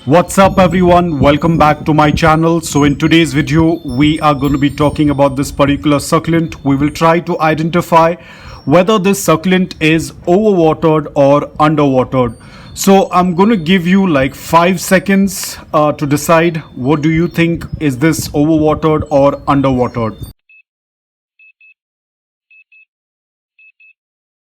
What's up everyone, welcome back to my channel. So in today's video we are going to be talking about this particular succulent. We will try to identify whether this succulent is overwatered or underwatered. So I'm going to give you like 5 seconds to decide what do you think, is this overwatered or underwatered.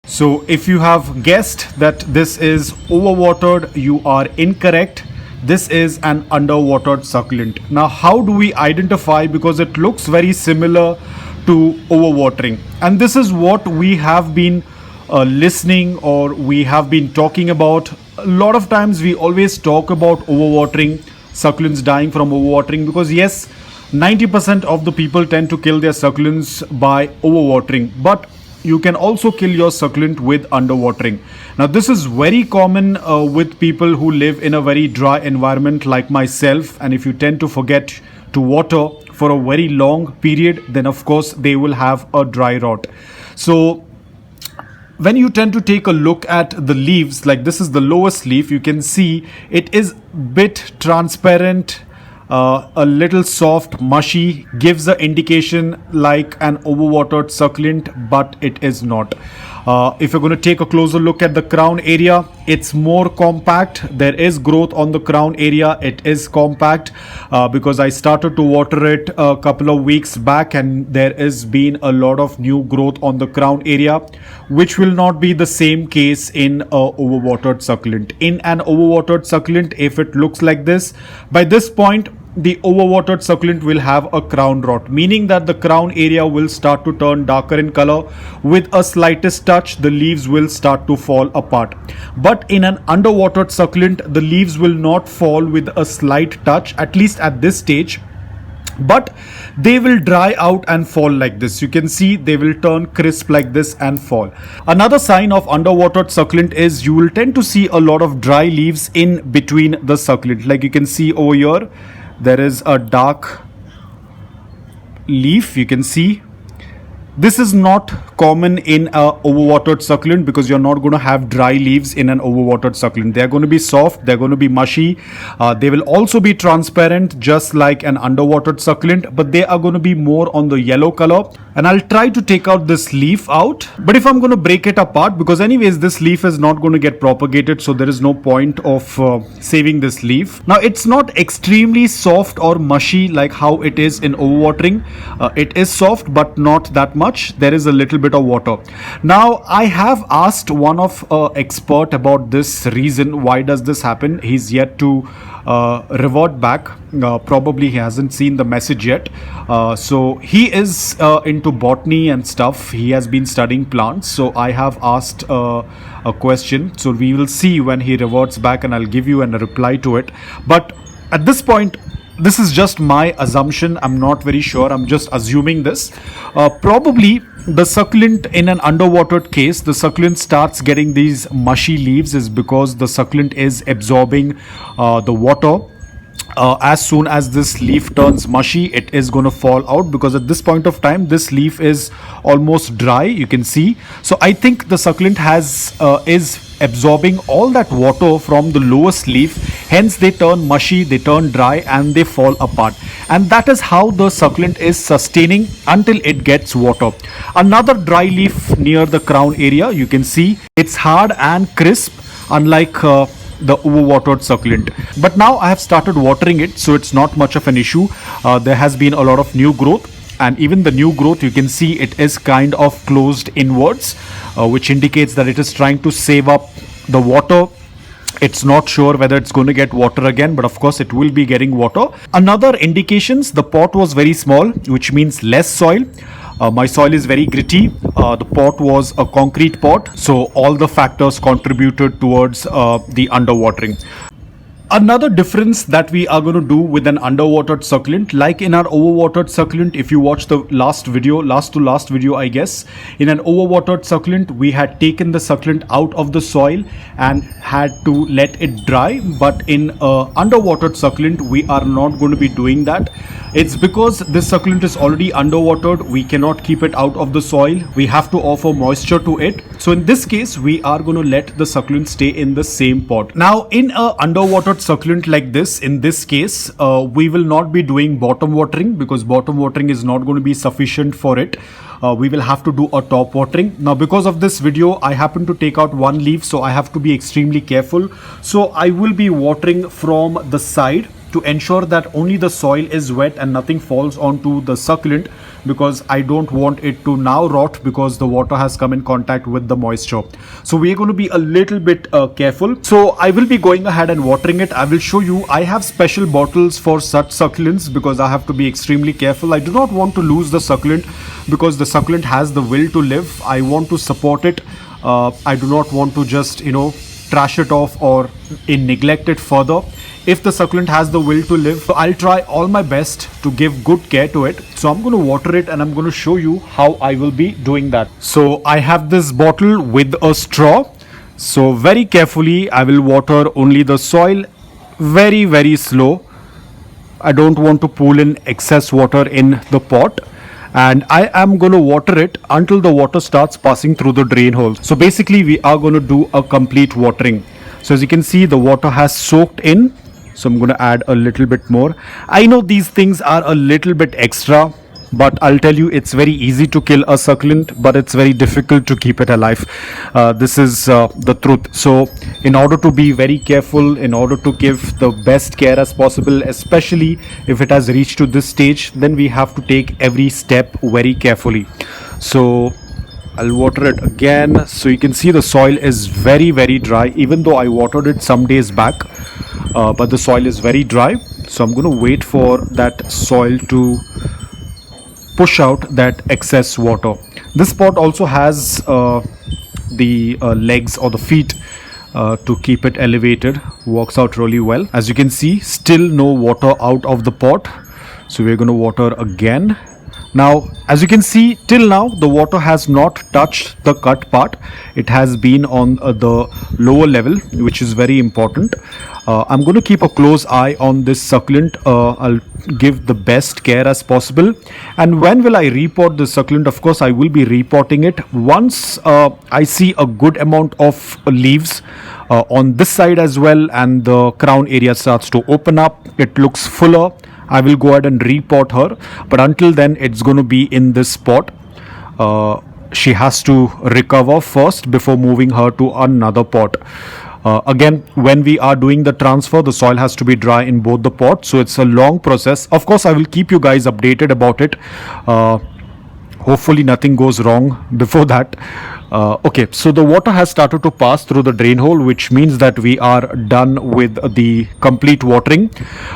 So if you have guessed that this is overwatered, you are incorrect. This is an underwatered succulent. Now how do we identify, because it looks very similar to overwatering, and this is what we have been listening or we have been talking about. A lot of times we always talk about overwatering, succulents dying from overwatering, because yes, 90% of the people tend to kill their succulents by overwatering, but you can also kill your succulent with underwatering. Now this is very common with people who live in a very dry environment like myself, and if you tend to forget to water for a very long period, then of course they will have a dry rot. So when you tend to take a look at the leaves, like this is the lowest leaf, you can see it is bit transparent, a little soft, mushy, gives the indication like an overwatered succulent, but it is not. If you're going to take a closer look at the crown area, it's more compact. There is growth on the crown area. It is compact because I started to water it a couple of weeks back, and there has been a lot of new growth on the crown area, which will not be the same case in a overwatered succulent. In an overwatered succulent, if it looks like this, by this point the overwatered succulent will have a crown rot, meaning that the crown area will start to turn darker in color. With a slightest touch, the leaves will start to fall apart. But in an underwatered succulent, the leaves will not fall with a slight touch, at least at this stage, but they will dry out and fall like this. You can see they will turn crisp like this and fall. Another sign of underwatered succulent is you will tend to see a lot of dry leaves in between the succulent. Like you can see over here, there is a dark leaf. You can see this is not common in a overwatered succulent, because you're not going to have dry leaves in an overwatered succulent. They're going to be soft, they're going to be mushy, they will also be transparent just like an underwatered succulent, but they are going to be more on the yellow color. And I'll try to take out this leaf out, but if I'm going to break it apart, because anyways this leaf is not going to get propagated, so there is no point of saving this leaf. Now it's not extremely soft or mushy like how it is in overwatering. It is soft but not that much. There is a little bit of water. Now I have asked one of expert about this reason, why does this happen. He's yet to revert back. Probably he hasn't seen the message yet. So he is into botany and stuff. He has been studying plants. So I have asked a question. So we will see when he reverts back, and I'll give you a reply to it. But at this point, this is just my assumption. I'm not very sure. I'm just assuming this. Probably the succulent in an underwatered case, the succulent starts getting these mushy leaves is because the succulent is absorbing the water. As soon as this leaf turns mushy, it is going to fall out, because at this point of time this leaf is almost dry. You can see. So I think the succulent is absorbing all that water from the lowest leaf, hence they turn mushy, they turn dry, and they fall apart. And that is how the succulent is sustaining until it gets water. Another dry leaf near the crown area, you can see it's hard and crisp, unlike the overwatered succulent. But now I have started watering it, so it's not much of an issue. There has been a lot of new growth, and even the new growth, you can see it is kind of closed inwards, which indicates that it is trying to save up the water. It's not sure whether it's going to get water again, but of course it will be getting water. Another indications, the pot was very small, which means less soil. My soil is very gritty. The pot was a concrete pot, so all the factors contributed towards the underwatering. Another difference that we are going to do with an underwatered succulent, like in our overwatered succulent, if you watch the last to last video, I guess, in an overwatered succulent, we had taken the succulent out of the soil and had to let it dry. But in underwatered succulent, we are not going to be doing that. It's because this succulent is already underwatered. We cannot keep it out of the soil. We have to offer moisture to it. So in this case, we are going to let the succulent stay in the same pot. Now, in a underwatered succulent like this, in this case, we will not be doing bottom watering, because bottom watering is not going to be sufficient for it. We will have to do a top watering. Now, because of this video, I happen to take out one leaf, so I have to be extremely careful. So I will be watering from the side to ensure that only the soil is wet and nothing falls onto the succulent, because I don't want it to now rot because the water has come in contact with the moisture. So we are going to be a little bit careful. So I will be going ahead and watering it. I will show you. I have special bottles for such succulents because I have to be extremely careful. I do not want to lose the succulent because the succulent has the will to live. I want to support it. I do not want to just, trash it off or neglect it further. If the succulent has the will to live, I'll try all my best to give good care to it. So I'm going to water it and I'm going to show you how I will be doing that. So I have this bottle with a straw. So very carefully I will water only the soil, very, very slow. I don't want to pool in excess water in the pot. And I am going to water it until the water starts passing through the drain hole. So basically we are going to do a complete watering. So as you can see, the water has soaked in. So I'm going to add a little bit more. I know these things are a little bit extra, but I'll tell you, it's very easy to kill a succulent, but it's very difficult to keep it alive. This is the truth. So in order to be very careful, in order to give the best care as possible, especially if it has reached to this stage, then we have to take every step very carefully. So I'll water it again. So you can see the soil is very, very dry, even though I watered it some days back, but the soil is very dry. So I'm going to wait for that soil to push out that excess water. This pot also has the legs or the feet to keep it elevated. Works out really well. As you can see, still no water out of the pot. So we're going to water again. Now, as you can see, till now the water has not touched the cut part. It has been on the lower level, which is very important. I'm going to keep a close eye on this succulent. I'll give the best care as possible. And when will I repot the succulent? Of course, I will be repotting it once I see a good amount of leaves on this side as well, and the crown area starts to open up. It looks fuller. I will go ahead and repot her, but until then it's going to be in this pot. She has to recover first before moving her to another pot. Again, when we are doing the transfer, the soil has to be dry in both the pots, so it's a long process. Of course, I will keep you guys updated about it. Hopefully nothing goes wrong before that. Okay, so the water has started to pass through the drain hole, which means that we are done with the complete watering.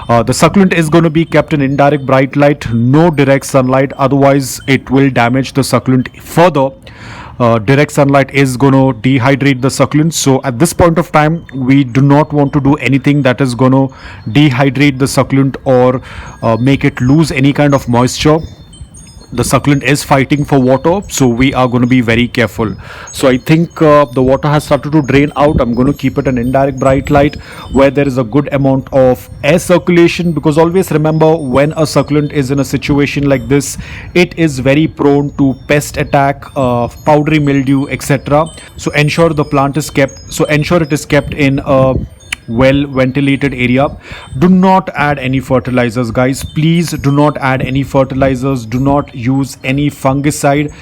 The succulent is going to be kept in indirect bright light, no direct sunlight, otherwise it will damage the succulent further. Direct sunlight is going to dehydrate the succulent. So at this point of time, we do not want to do anything that is going to dehydrate the succulent or make it lose any kind of moisture. The succulent is fighting for water, so we are going to be very careful. So I think the water has started to drain out. I'm going to keep it an indirect bright light where there is a good amount of air circulation, because always remember, when a succulent is in a situation like this, it is very prone to pest attack, powdery mildew, etc. So ensure the plant is kept, so ensure it is kept in a well ventilated area. Do not add any fertilizers, guys. Please do not add any fertilizers. Do not use any fungicide.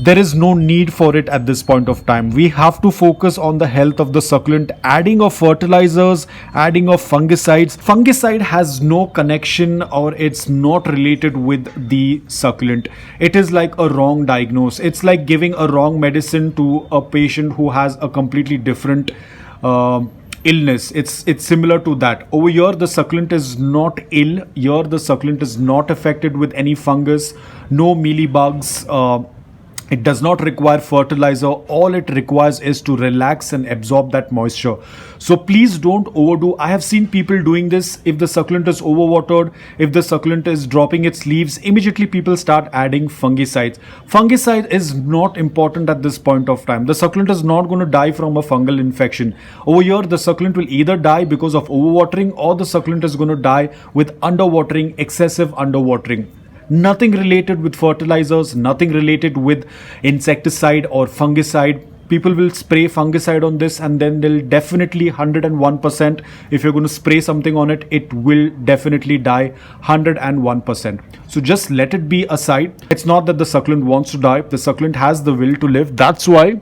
There is no need for it at this point of time. We have to focus on the health of the succulent. Adding of fertilizers, adding of fungicides, fungicide has no connection, or it's not related with the succulent. It is like a wrong diagnosis. It's like giving a wrong medicine to a patient who has a completely different illness. It's similar to that. Over here the succulent is not ill. Here the succulent is not affected with any fungus, no mealybugs, It does not require fertilizer. All it requires is to relax and absorb that moisture. So please don't overdo. I have seen people doing this. If the succulent is overwatered, if the succulent is dropping its leaves, immediately people start adding fungicides. Fungicide is not important at this point of time. The succulent is not going to die from a fungal infection. Over here, the succulent will either die because of overwatering, or the succulent is going to die with underwatering, excessive underwatering. Nothing related with fertilizers, nothing related with insecticide or fungicide. People will spray fungicide on this, and then they'll definitely 101%. If you're going to spray something on it, it will definitely die 101%. So just let it be aside. It's not that the succulent wants to die. The succulent has the will to live. That's why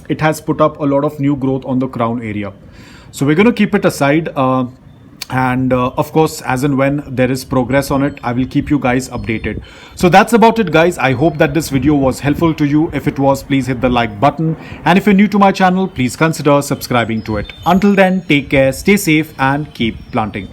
it has put up a lot of new growth on the crown area. So we're going to keep it aside. And of course, as and when there is progress on it, I will keep you guys updated. So that's about it, guys. I hope that this video was helpful to you. If it was, please hit the like button, and if you're new to my channel, please consider subscribing to it. Until then, take care, stay safe, and keep planting.